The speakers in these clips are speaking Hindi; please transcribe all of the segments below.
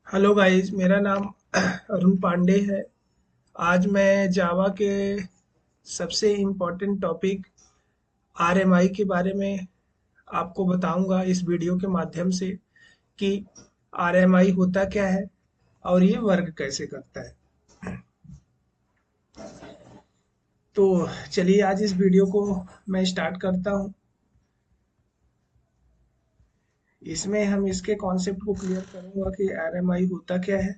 हेलो गाइस, मेरा नाम अरुण पांडे है। आज मैं जावा के सबसे इम्पोर्टेंट टॉपिक आरएमआई के बारे में आपको बताऊंगा इस वीडियो के माध्यम से कि आरएमआई होता क्या है और ये वर्क कैसे करता है। तो चलिए आज इस वीडियो को मैं स्टार्ट करता हूँ। इसमें हम इसके कॉन्सेप्ट को क्लियर करूंगा कि आरएमआई होता क्या है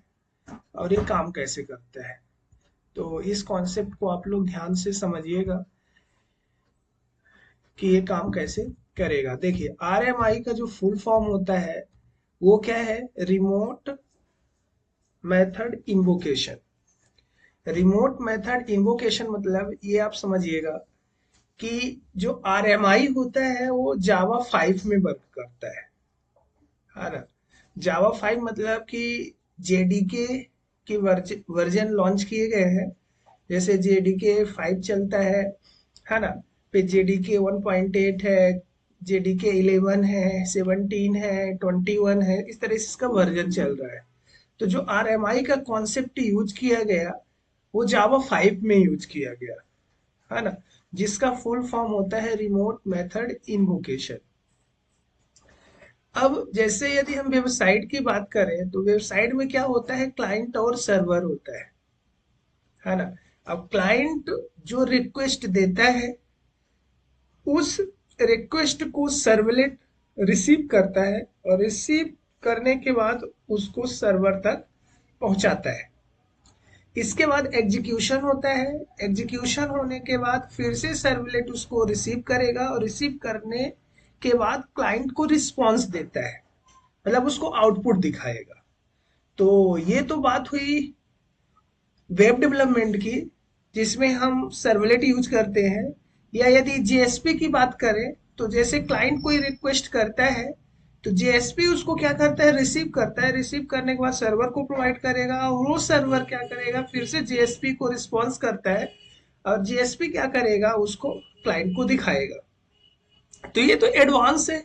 और ये काम कैसे करता है। तो इस कॉन्सेप्ट को आप लोग ध्यान से समझिएगा कि ये काम कैसे करेगा। देखिए, आरएमआई का जो फुल फॉर्म होता है वो क्या है? Remote method invocation. Remote method invocation मतलब ये आप समझिएगा कि जो आरएमआई होता है वो जावा 5 में वर्क करता है ना। जावा 5 मतलब कि जेडीके के वर्जन लॉन्च किए गए हैं। जैसे जेडीके 5 चलता है ना। फिर जेडीके 1.8 है, जेडीके 11 है, 17 है, 21 है, इस तरह से इसका वर्जन चल रहा है। तो जो आरएमआई का कॉन्सेप्ट यूज किया गया वो जावा 5 में यूज किया गया है ना, जिसका फुल फॉर्म होता है रिमोट मेथड इन्वोकेशन। अब जैसे यदि हम वेबसाइट की बात करें तो वेबसाइट में क्या होता है? क्लाइंट और सर्वर होता है ना। अब क्लाइंट जो रिक्वेस्ट देता है उस रिक्वेस्ट को सर्वलेट रिसीव करता है और रिसीव करने के बाद उसको सर्वर तक पहुंचाता है। इसके बाद एग्जीक्यूशन होता है। एग्जीक्यूशन होने के बाद फिर से सर्वलेट उसको रिसीव करेगा और रिसीव करने के बाद क्लाइंट को रिस्पॉन्स देता है, मतलब उसको आउटपुट दिखाएगा। तो ये तो बात हुई वेब डेवलपमेंट की, जिसमें हम सर्वलेट यूज करते हैं। या यदि जेएसपी की बात करें तो जैसे क्लाइंट कोई रिक्वेस्ट करता है तो जेएसपी उसको क्या करता है? रिसीव करता है। रिसीव करने के बाद सर्वर को प्रोवाइड करेगा और वो सर्वर क्या करेगा? फिर से जेएसपी को रिस्पॉन्स करता है और जेएसपी क्या करेगा? उसको क्लाइंट को दिखाएगा। तो ये तो एडवांस है,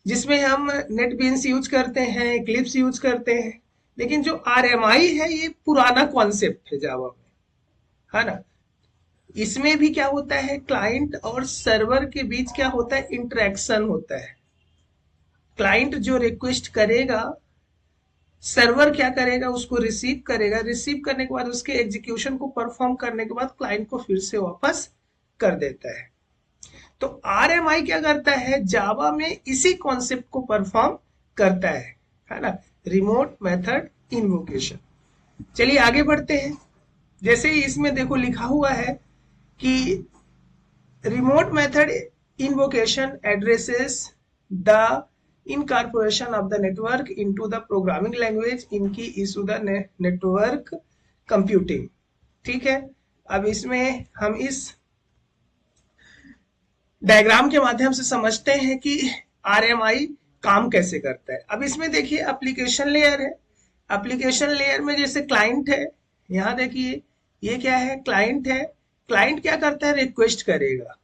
जिसमें हम नेटबीन्स यूज करते हैं, इक्लिप्स यूज करते हैं। लेकिन जो आरएमआई है ये पुराना कॉन्सेप्ट है जावा में, है ना। इसमें भी क्या होता है? क्लाइंट और सर्वर के बीच क्या होता है? इंटरेक्शन होता है। क्लाइंट जो रिक्वेस्ट करेगा, सर्वर क्या करेगा? उसको रिसीव करेगा। रिसीव करने के बाद उसके एग्जीक्यूशन को परफॉर्म करने के बाद क्लाइंट को फिर से वापस कर देता है। तो आरएमआई क्या करता है? जावा में इसी कॉन्सेप्ट को परफॉर्म करता है ना। Remote method invocation. चलिए आगे बढ़ते हैं। जैसे ही इसमें देखो लिखा हुआ है कि remote method invocation addresses the incorporation of the network into the programming language in key issue the network computing। ठीक है। अब इसमें हम इस डायग्राम के माध्यम से समझते हैं कि आरएमआई काम कैसे करता है। अब इसमें देखिए एप्लीकेशन लेयर है। एप्लीकेशन लेयर में जैसे क्लाइंट है, यहाँ देखिए ये क्या है? क्लाइंट है। क्लाइंट क्या करता है? रिक्वेस्ट करेगा।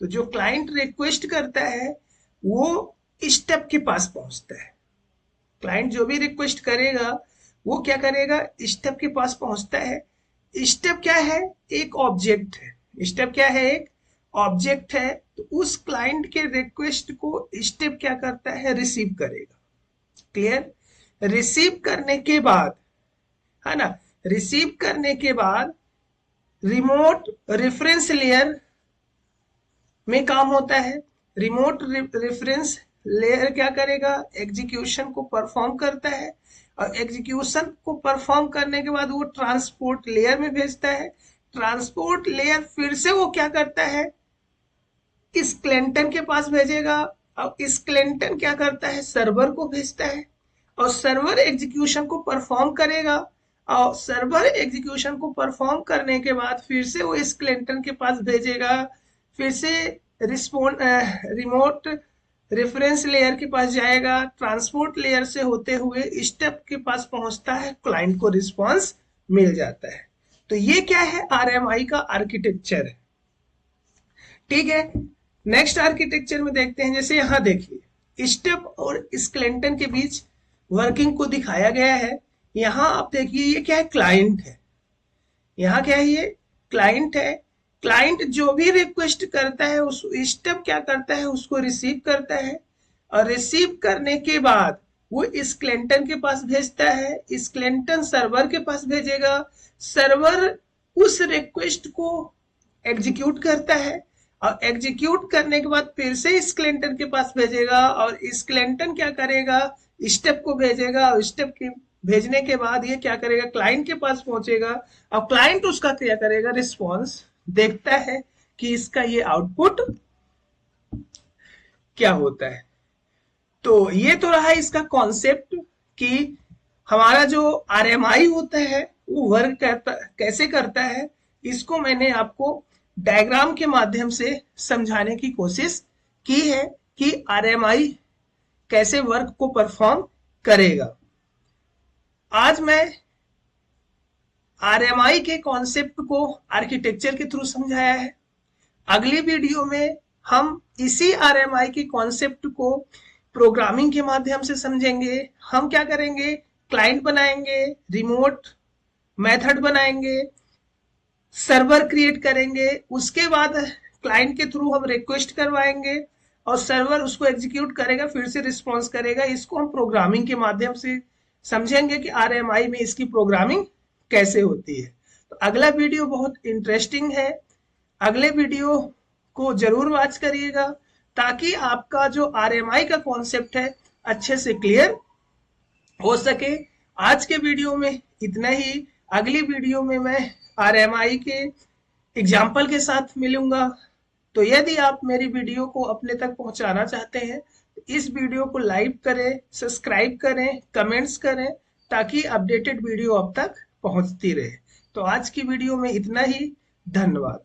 तो जो क्लाइंट रिक्वेस्ट करता है वो स्टेप के पास पहुंचता है। क्लाइंट जो भी रिक्वेस्ट करेगा वो क्या करेगा? स्टेप के पास पहुंचता है। स्टेप क्या है? एक ऑब्जेक्ट है। स्टेप क्या है? एक ऑब्जेक्ट है। तो उस क्लाइंट के रिक्वेस्ट को स्टेप क्या करता है? रिसीव करेगा। क्लियर? रिसीव करने के बाद, है ना, रिसीव करने के बाद रिमोट रेफरेंस लेयर में काम होता है। रिमोट रेफरेंस लेयर क्या करेगा? एग्जीक्यूशन को परफॉर्म करता है और एग्जीक्यूशन को परफॉर्म करने के बाद वो ट्रांसपोर्ट लेयर में भेजता है। ट्रांसपोर्ट लेयर फिर से वो क्या करता है? इस क्लेंटन के पास भेजेगा और इस क्लेंटन क्या करता है? सर्वर को भेजता है और सर्वर एग्जीक्यूशन को परफॉर्म करेगा और सर्वर एग्जीक्यूशन को परफॉर्म करने के बाद फिर से वो इस क्लेंटन के पास भेजेगा। फिर से रिस्पोंड रिमोट रेफरेंस लेयर के पास जाएगा। ट्रांसपोर्ट लेयर से होते हुए स्टेप के पास पहुंचता है, क्लाइंट को रिस्पॉन्स मिल जाता है। तो ये क्या है? आरएमआई का आर्किटेक्चर है। ठीक है। नेक्स्ट आर्किटेक्चर में देखते हैं। जैसे यहां देखिए स्टेप और स्केलेटन के बीच वर्किंग को दिखाया गया है। यहाँ आप देखिए ये क्या है, क्लाइंट है। यहाँ क्या है, ये क्लाइंट है। क्लाइंट जो भी रिक्वेस्ट करता है उस स्टेप क्या करता है, उसको रिसीव करता है, और रिसीव करने के बाद वो इस क्लेंटन के पास भेजता है, इस क्लेंटन सर्वर के पास भेजेगा, सर्वर उस रिक्वेस्ट को एग्जीक्यूट करता है, और एग्जीक्यूट करने के बाद फिर से इस क्लेंटन के पास भेजेगा, और इस क्लेंटन क्या करेगा, स्टेप को भेजेगा, और स्टेप के भेजने के बाद ये क्या करेगा, क्लाइंट के पास पहुंचेगा। अब क्लाइंट उसका क्या करेगा, रिस्पॉन्स देखता है कि इसका ये आउटपुट क्या होता है। तो ये तो रहा इसका कॉन्सेप्ट कि हमारा जो आरएमआई होता है वो वर्क करता कैसे करता है। इसको मैंने आपको डायग्राम के माध्यम से समझाने की कोशिश की है कि आरएमआई कैसे वर्क को परफॉर्म करेगा। आज मैं आरएमआई के कॉन्सेप्ट को आर्किटेक्चर के थ्रू समझाया है। अगली वीडियो में हम इसी आरएमआई के कॉन्सेप्ट को प्रोग्रामिंग के माध्यम से समझेंगे। हम क्या करेंगे, क्लाइंट बनाएंगे, रिमोट मेथड बनाएंगे, सर्वर क्रिएट करेंगे, उसके बाद क्लाइंट के थ्रू हम रिक्वेस्ट करवाएंगे और सर्वर उसको एग्जीक्यूट करेगा, फिर से रिस्पॉन्स करेगा। इसको हम प्रोग्रामिंग के माध्यम से समझेंगे कि आरएमआई में इसकी प्रोग्रामिंग कैसे होती है। तो अगला वीडियो बहुत इंटरेस्टिंग है, अगले वीडियो को जरूर वॉच करिएगा ताकि आपका जो आरएमआई का कॉन्सेप्ट है अच्छे से क्लियर हो सके। आज के वीडियो में इतना ही। अगली वीडियो में मैं आरएमआई के एग्जाम्पल के साथ मिलूंगा। तो यदि आप मेरी वीडियो को अपने तक पहुंचाना चाहते हैं तो इस वीडियो को लाइक करें, सब्सक्राइब करें, कमेंट्स करें ताकि अपडेटेड वीडियो अब तक पहुंचती रहे। तो आज की वीडियो में इतना ही। धन्यवाद।